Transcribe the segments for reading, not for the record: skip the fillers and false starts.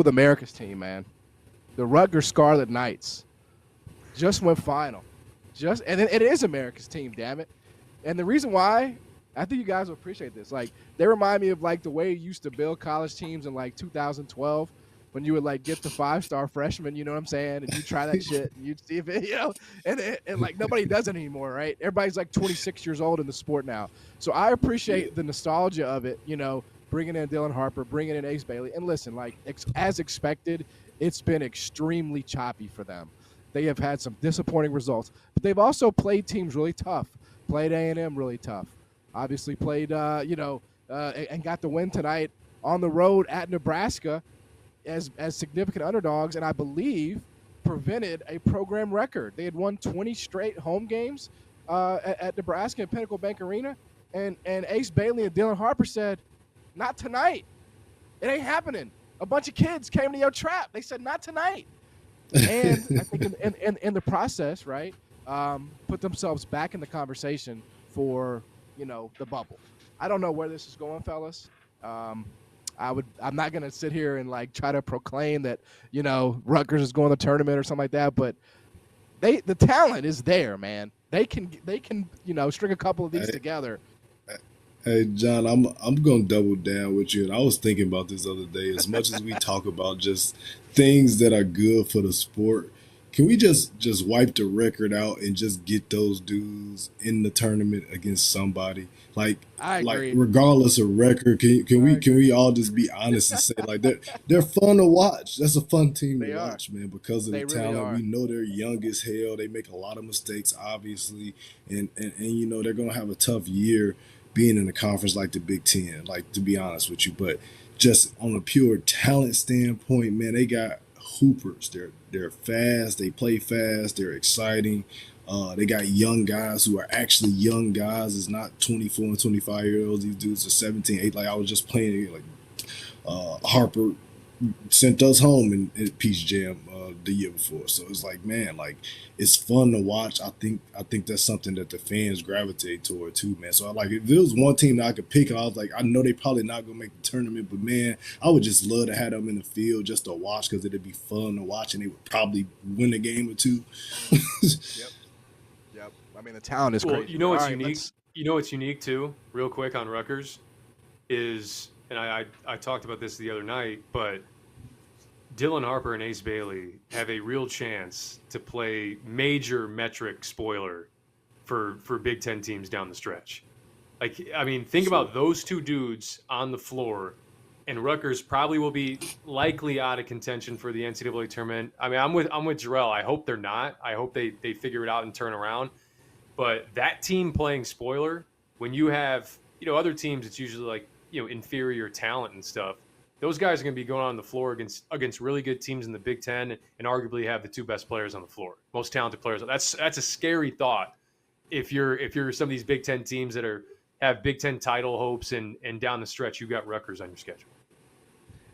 with America's team, man. The Rutgers Scarlet Knights just went final. And it is America's team, damn it. And the reason why, I think you guys will appreciate this. Like, they remind me of like the way you used to build college teams in like 2012 when you would like get the 5-star freshman, you know what I'm saying? And you try that shit and you'd see if it, and like nobody does it anymore, right? Everybody's like 26 years old in the sport now. So I appreciate the nostalgia of it, bringing in Dylan Harper, bringing in Ace Bailey. And listen, like as expected, it's been extremely choppy for them. They have had some disappointing results, but they've also played teams really tough. Played A&M really tough. Obviously played, and got the win tonight on the road at Nebraska as significant underdogs, and I believe prevented a program record. They had won 20 straight home games at Nebraska at Pinnacle Bank Arena, and Ace Bailey and Dylan Harper said, not tonight. It ain't happening. A bunch of kids came to your trap. They said, not tonight. And I think in the process, right, put themselves back in the conversation for, the bubble. I don't know where this is going, fellas. I'm not going to sit here and like try to proclaim that, Rutgers is going to the tournament or something like that, but the talent is there, man. They can string a couple of these together. Hey, John, I'm going to double down with you. And I was thinking about this other day. As much as we talk about just things that are good for the sport, can we just wipe the record out and just get those dudes in the tournament against somebody? Like regardless of record, can we all just be honest and say like they're fun to watch? That's a fun team to watch, man, because of the talent. We know they're young as hell. They make a lot of mistakes, obviously, and they're gonna have a tough year being in a conference like the Big Ten, like, to be honest with you. But just on a pure talent standpoint, man, they got hoopers. They're fast. They play fast. They're exciting. They got young guys who are actually young guys. It's not 24 and 25-year-olds. These dudes are 17, 8. Like, I was just playing, like, Harper sent us home in Peach Jam the year before. So it's like, man, like, it's fun to watch. I think that's something that the fans gravitate toward too, man. So like, if there was one team that I could pick, I was like, I know they probably not gonna make the tournament, but man, I would just love to have them in the field just to watch, because it'd be fun to watch, and they would probably win a game or two. Yep. I mean, the talent is crazy. You know what's unique? You know what's unique too, real quick on Rutgers, is, and I talked about this the other night, but Dylan Harper and Ace Bailey have a real chance to play major metric spoiler for Big Ten teams down the stretch. Like, I mean, think about those two dudes on the floor, and Rutgers probably will be likely out of contention for the NCAA tournament. I mean, I'm with Jarrell. I hope they're not. I hope they figure it out and turn around. But that team playing spoiler, when you have, other teams, it's usually like, inferior talent and stuff. Those guys are going to be going on the floor against really good teams in the Big Ten, and arguably have the two best players on the floor, most talented players. That's a scary thought if you're some of these Big Ten teams that have Big Ten title hopes, and down the stretch you got Rutgers on your schedule.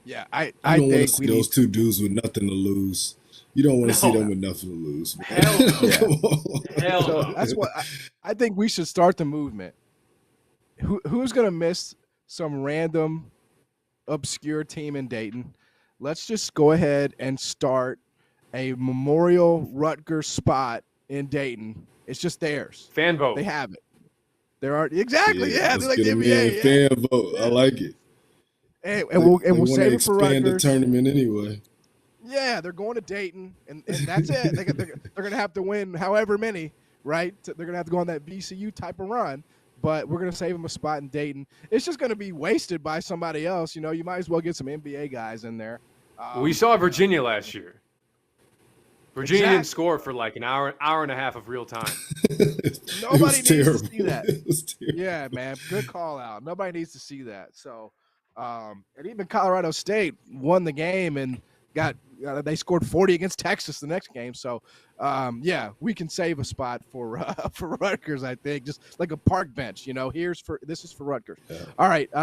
Yeah, I don't want think to see those two dudes with nothing to lose. You don't want to see them with nothing to lose. Man. Hell no. Hell no. So that's what I think we should start the movement. Who's going to miss some random obscure team in Dayton? Let's just go ahead and start a Memorial Rutgers spot in Dayton. It's just theirs. Fan vote. They have it. There are exactly. Yeah, let's like get the NBA. Fan vote. I like it. And we'll save it for Rutgers. Rutgers. The tournament anyway. Yeah, they're going to Dayton, and that's it. They're going to have to win however many, right? They're going to have to go on that VCU type of run. But we're going to save them a spot in Dayton. It's just going to be wasted by somebody else. You might as well get some NBA guys in there. We saw Virginia last year. Virginia didn't score for like an hour and a half of real time. Nobody needs to see that. Yeah, man. Good call out. Nobody needs to see that. So, and even Colorado State won the game and they scored 40 against Texas the next game. So, yeah, we can save a spot for Rutgers, I think, just like a park bench. This is for Rutgers. Yeah. All right.